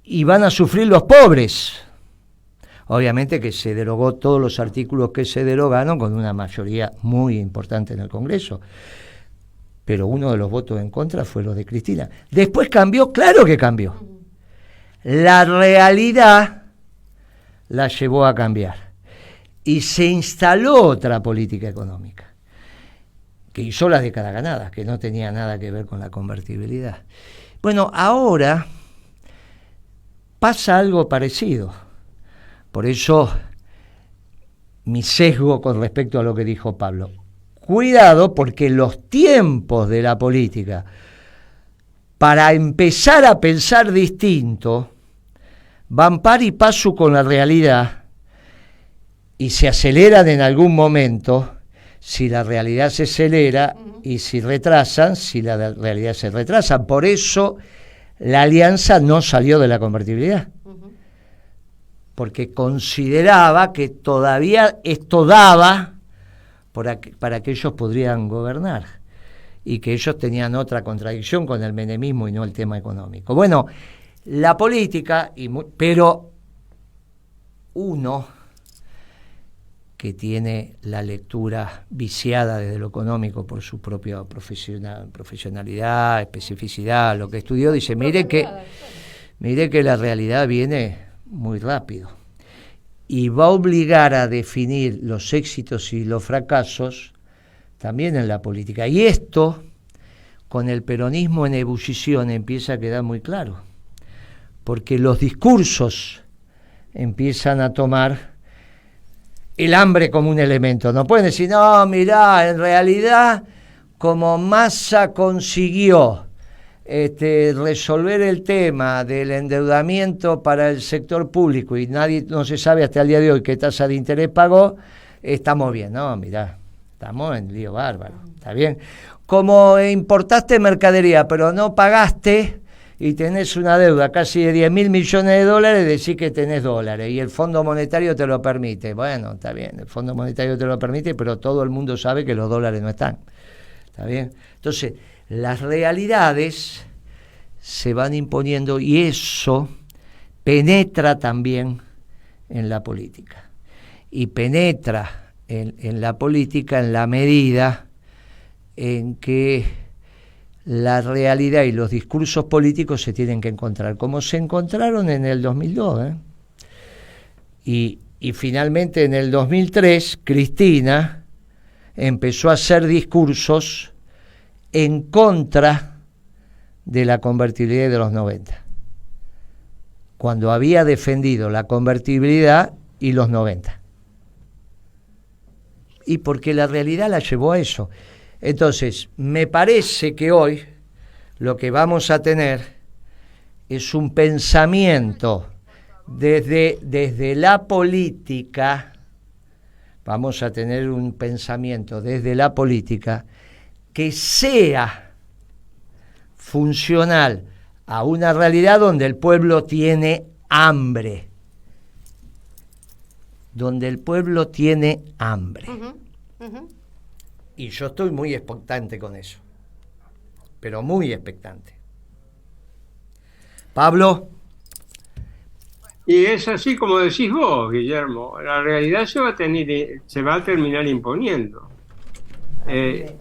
y van a sufrir los pobres. Obviamente que se derogó todos los artículos que se derogaron con una mayoría muy importante en el Congreso. Pero uno de los votos en contra fue lo de Cristina. Después cambió, claro que cambió. La realidad la llevó a cambiar. Y se instaló otra política económica, que hizo la década ganada, que no tenía nada que ver con la convertibilidad. Bueno, ahora pasa algo parecido. Por eso mi sesgo con respecto a lo que dijo Pablo. Cuidado, porque los tiempos de la política, para empezar a pensar distinto, van par y paso con la realidad y se aceleran en algún momento si la realidad se acelera y si retrasan, si la realidad se retrasa. Por eso la alianza no salió de la convertibilidad, porque consideraba que todavía esto daba para que ellos podrían gobernar y que ellos tenían otra contradicción con el menemismo y no el tema económico. Bueno, la política, pero uno que tiene la lectura viciada desde lo económico por su propia profesionalidad, especificidad, lo que estudió, dice, mire que la realidad viene muy rápido y va a obligar a definir los éxitos y los fracasos también en la política. Y esto, con el peronismo en ebullición, empieza a quedar muy claro, porque los discursos empiezan a tomar el hambre como un elemento. No pueden decir, no, mirá, en realidad, como Massa consiguió resolver el tema del endeudamiento para el sector público y no se sabe hasta el día de hoy qué tasa de interés pagó, estamos bien. No, mirá, estamos en lío bárbaro, está bien. Como importaste mercadería pero no pagaste y tenés una deuda casi de 10.000 millones de dólares, decís que tenés dólares y el Fondo Monetario te lo permite. Bueno, está bien, el Fondo Monetario te lo permite, pero todo el mundo sabe que los dólares no están. ¿Está bien? Entonces, las realidades se van imponiendo y eso penetra también en la política. Y penetra en la política en la medida en que la realidad y los discursos políticos se tienen que encontrar, como se encontraron en el 2002. Y finalmente en el 2003, Cristina empezó a hacer discursos en contra de la convertibilidad de los 90, cuando había defendido la convertibilidad y los 90. Y porque la realidad la llevó a eso. Entonces, me parece que hoy lo que vamos a tener es un pensamiento desde la política, vamos a tener un pensamiento desde la política que sea funcional a una realidad donde el pueblo tiene hambre. Donde el pueblo tiene hambre. Y yo estoy muy expectante con eso, pero muy expectante. Pablo. Y es así como decís vos, Guillermo, la realidad se va a terminar imponiendo.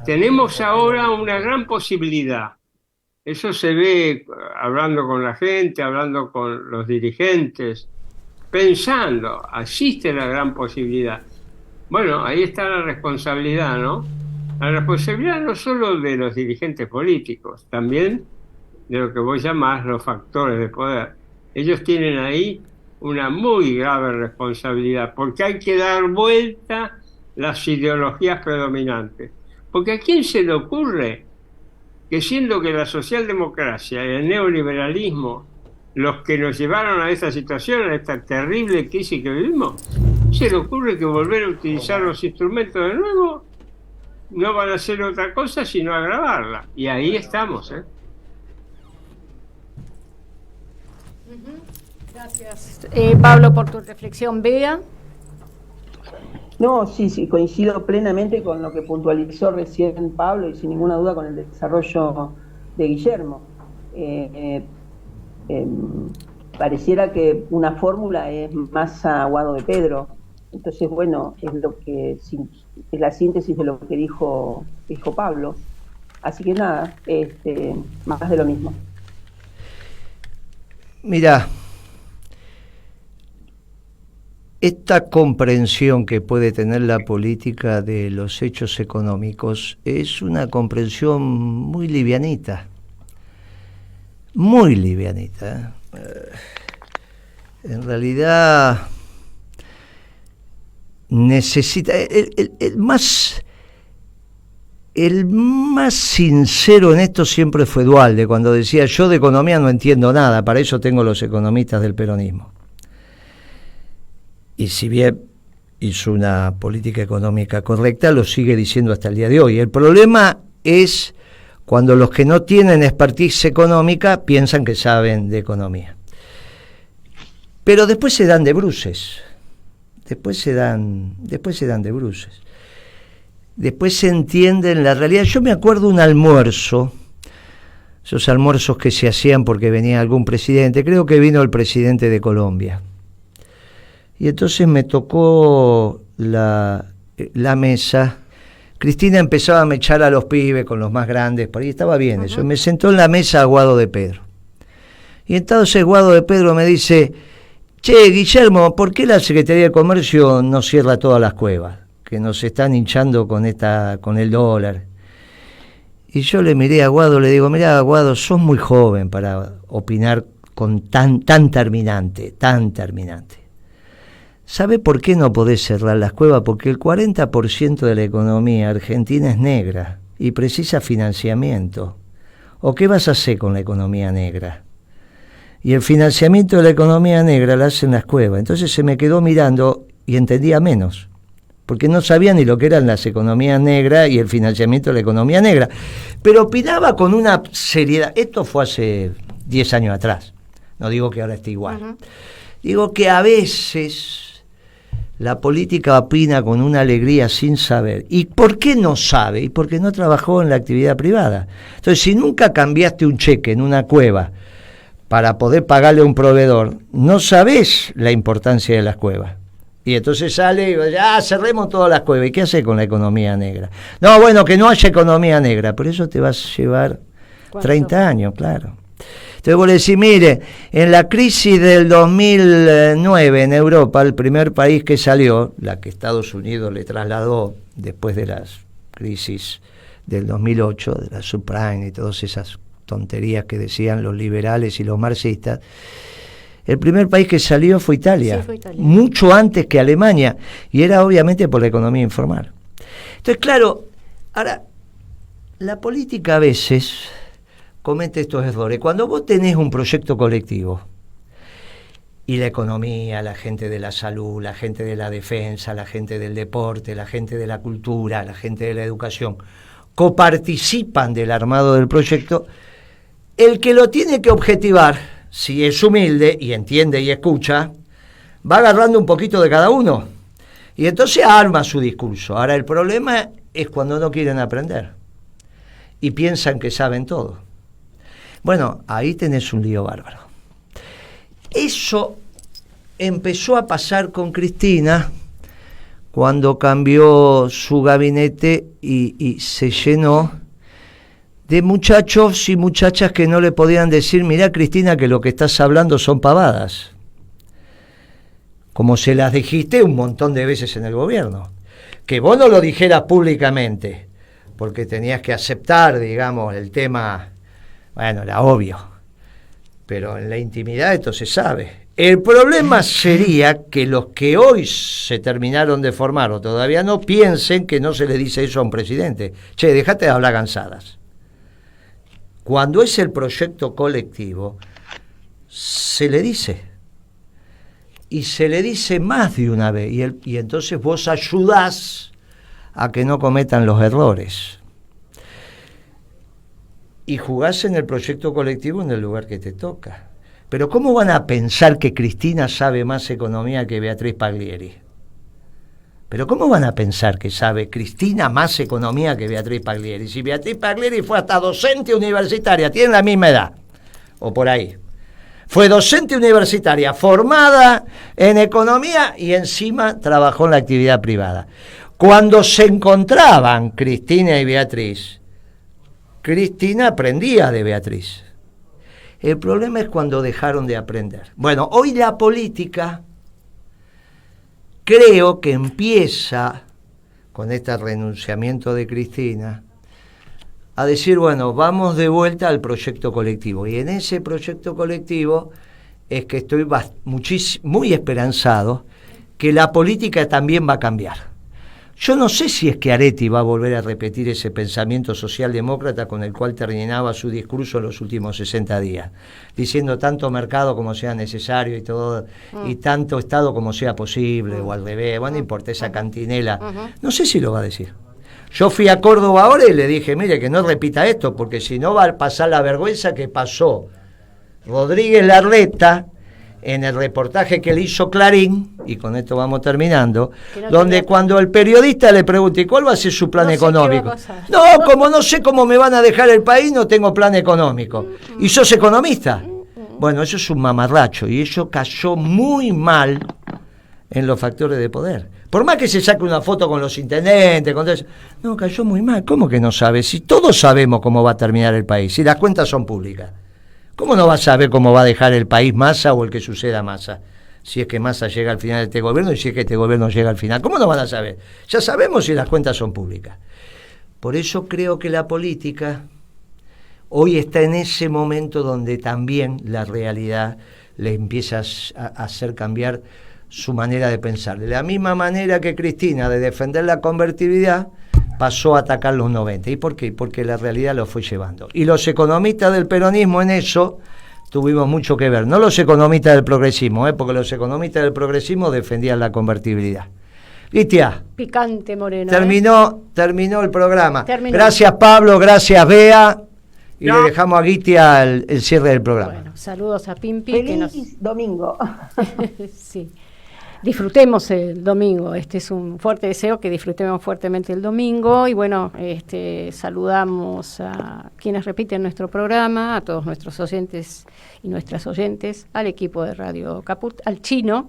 Tenemos ahora una gran posibilidad, eso se ve hablando con la gente, hablando con los dirigentes, pensando, existe la gran posibilidad. Bueno, ahí está la responsabilidad, ¿no? La responsabilidad no solo de los dirigentes políticos, también de lo que vos llamás los factores de poder. Ellos tienen ahí una muy grave responsabilidad, porque hay que dar vuelta las ideologías predominantes. Porque ¿a quién se le ocurre que, siendo que la socialdemocracia y el neoliberalismo los que nos llevaron a esta situación, a esta terrible crisis que vivimos, se le ocurre que volver a utilizar los instrumentos de nuevo no van a hacer otra cosa sino agravarla? Y ahí estamos, Gracias, Pablo, por tu reflexión. Bea. No, sí, coincido plenamente con lo que puntualizó recién Pablo y sin ninguna duda con el desarrollo de Guillermo. Pareciera que una fórmula es Massa Aguado de Pedro. Entonces, bueno, es la síntesis de lo que dijo Pablo. Así que nada, más de lo mismo. Mira, esta comprensión que puede tener la política de los hechos económicos es una comprensión muy livianita. Muy livianita. En realidad necesita el más sincero en esto siempre fue Duhalde, cuando decía: yo de economía no entiendo nada, para eso tengo los economistas del peronismo. Y si bien hizo una política económica correcta, lo sigue diciendo hasta el día de hoy. El problema es cuando los que no tienen expertise económica piensan que saben de economía. Pero después se dan de bruces. Después se dan de bruces. Después se entienden la realidad. Yo me acuerdo un almuerzo, esos almuerzos que se hacían porque venía algún presidente, creo que vino el presidente de Colombia. Y entonces me tocó la mesa. Cristina empezaba a mechar a los pibes con los más grandes, por ahí estaba bien eso. Y me sentó en la mesa a Guado de Pedro. Y entonces Guado de Pedro me dice: che, Guillermo, ¿por qué la Secretaría de Comercio no cierra todas las cuevas? Que nos están hinchando con el dólar. Y yo le miré a Guado, le digo: mirá, Guado, sos muy joven para opinar con tan terminante. ¿Sabe por qué no podés cerrar las cuevas? Porque el 40% de la economía argentina es negra y precisa financiamiento. ¿O qué vas a hacer con la economía negra? Y el financiamiento de la economía negra la hacen las cuevas. Entonces se me quedó mirando y entendía menos, porque no sabía ni lo que eran las economías negras y el financiamiento de la economía negra. Pero opinaba con una seriedad. Esto fue hace 10 años atrás. No digo que ahora esté igual. Digo que a veces la política opina con una alegría sin saber. ¿Y por qué no sabe? Y porque no trabajó en la actividad privada. Entonces, si nunca cambiaste un cheque en una cueva para poder pagarle a un proveedor, no sabés la importancia de las cuevas. Y entonces sale y ya cerremos todas las cuevas. ¿Y qué hace con la economía negra? No, bueno, que no haya economía negra, pero eso te va a llevar 30 años, claro. Entonces vos le decís: mire, en la crisis del 2009 en Europa, el primer país que salió, la que Estados Unidos le trasladó después de las crisis del 2008, de la subprime y todas esas tonterías que decían los liberales y los marxistas, el primer país que salió fue Italia, sí, fue Italia, mucho antes que Alemania, y era obviamente por la economía informal. Entonces, claro, ahora, la política a veces comete estos errores. Cuando vos tenés un proyecto colectivo, y la economía, la gente de la salud, la gente de la defensa, la gente del deporte, la gente de la cultura, la gente de la educación, coparticipan del armado del proyecto, el que lo tiene que objetivar, si es humilde y entiende y escucha, va agarrando un poquito de cada uno y entonces arma su discurso. Ahora, el problema es cuando no quieren aprender y piensan que saben todo. Bueno, ahí tenés un lío bárbaro. Eso empezó a pasar con Cristina cuando cambió su gabinete y se llenó de muchachos y muchachas que no le podían decir: mirá, Cristina, que lo que estás hablando son pavadas, como se las dijiste un montón de veces en el gobierno. Que vos no lo dijeras públicamente, porque tenías que aceptar, digamos, el tema, bueno, era obvio, pero en la intimidad esto se sabe. El problema sería que los que hoy se terminaron de formar o todavía no piensen que no se le dice eso a un presidente. Che, dejate de hablar cansadas. Cuando es el proyecto colectivo, se le dice. Y se le dice más de una vez. Y entonces vos ayudás a que no cometan los errores. Y jugás en el proyecto colectivo en el lugar que te toca. Pero ¿cómo van a pensar que Cristina sabe más economía que Beatriz Paglieri? Pero ¿cómo van a pensar que sabe Cristina más economía que Beatriz Paglieri? Si Beatriz Paglieri fue hasta docente universitaria, tienen la misma edad, o por ahí. Fue docente universitaria, formada en economía y encima trabajó en la actividad privada. Cuando se encontraban Cristina y Beatriz, Cristina aprendía de Beatriz. El problema es cuando dejaron de aprender. Bueno, hoy la política creo que empieza, con este renunciamiento de Cristina, a decir, bueno, vamos de vuelta al proyecto colectivo. Y en ese proyecto colectivo es que estoy muy esperanzado que la política también va a cambiar. Yo no sé si Schiaretti va a volver a repetir ese pensamiento socialdemócrata con el cual terminaba su discurso en los últimos 60 días, diciendo tanto mercado como sea necesario y todo, y tanto Estado como sea posible, o al revés, bueno, no importa esa cantinela. No sé si lo va a decir. Yo fui a Córdoba ahora y le dije, mire, que no repita esto, porque si no va a pasar la vergüenza que pasó Rodríguez Larreta en el reportaje que le hizo Clarín, y con esto vamos terminando, donde cuando el periodista le pregunta, ¿y cuál va a ser su plan económico? No, como no sé cómo me van a dejar el país, no tengo plan económico. ¿Y sos economista? Bueno, eso es un mamarracho, y eso cayó muy mal en los factores de poder. Por más que se saque una foto con los intendentes, con todo eso, no, cayó muy mal. ¿Cómo que no sabe? Si todos sabemos cómo va a terminar el país, si las cuentas son públicas. ¿Cómo no va a saber cómo va a dejar el país Massa o el que suceda a Massa? Si es que Massa llega al final de este gobierno y si es que este gobierno llega al final. ¿Cómo no van a saber? Ya sabemos si las cuentas son públicas. Por eso creo que la política hoy está en ese momento donde también la realidad le empieza a hacer cambiar su manera de pensar. De la misma manera que Cristina, de defender la convertibilidad, pasó a atacar los 90. ¿Y por qué? Porque la realidad lo fue llevando. Y los economistas del peronismo en eso tuvimos mucho que ver. No los economistas del progresismo, porque los economistas del progresismo defendían la convertibilidad. Litia. Picante, Moreno. Terminó el programa. Terminó. Gracias, Pablo, gracias, Bea. Y le dejamos a Gitia el cierre del programa. Bueno, saludos a Pimpi. Feliz domingo. Sí. Disfrutemos el domingo, este es un fuerte deseo, que disfrutemos fuertemente el domingo, y bueno, saludamos a quienes repiten nuestro programa, a todos nuestros oyentes y nuestras oyentes, al equipo de Radio Caput, al Chino,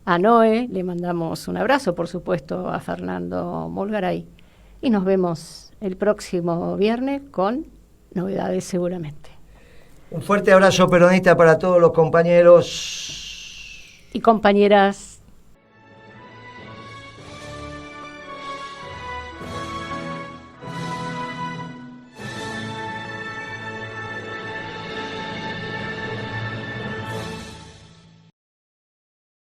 a Noé, le mandamos un abrazo, por supuesto, a Fernando Molgaray, y nos vemos el próximo viernes con novedades seguramente. Un fuerte abrazo peronista para todos los compañeros y compañeras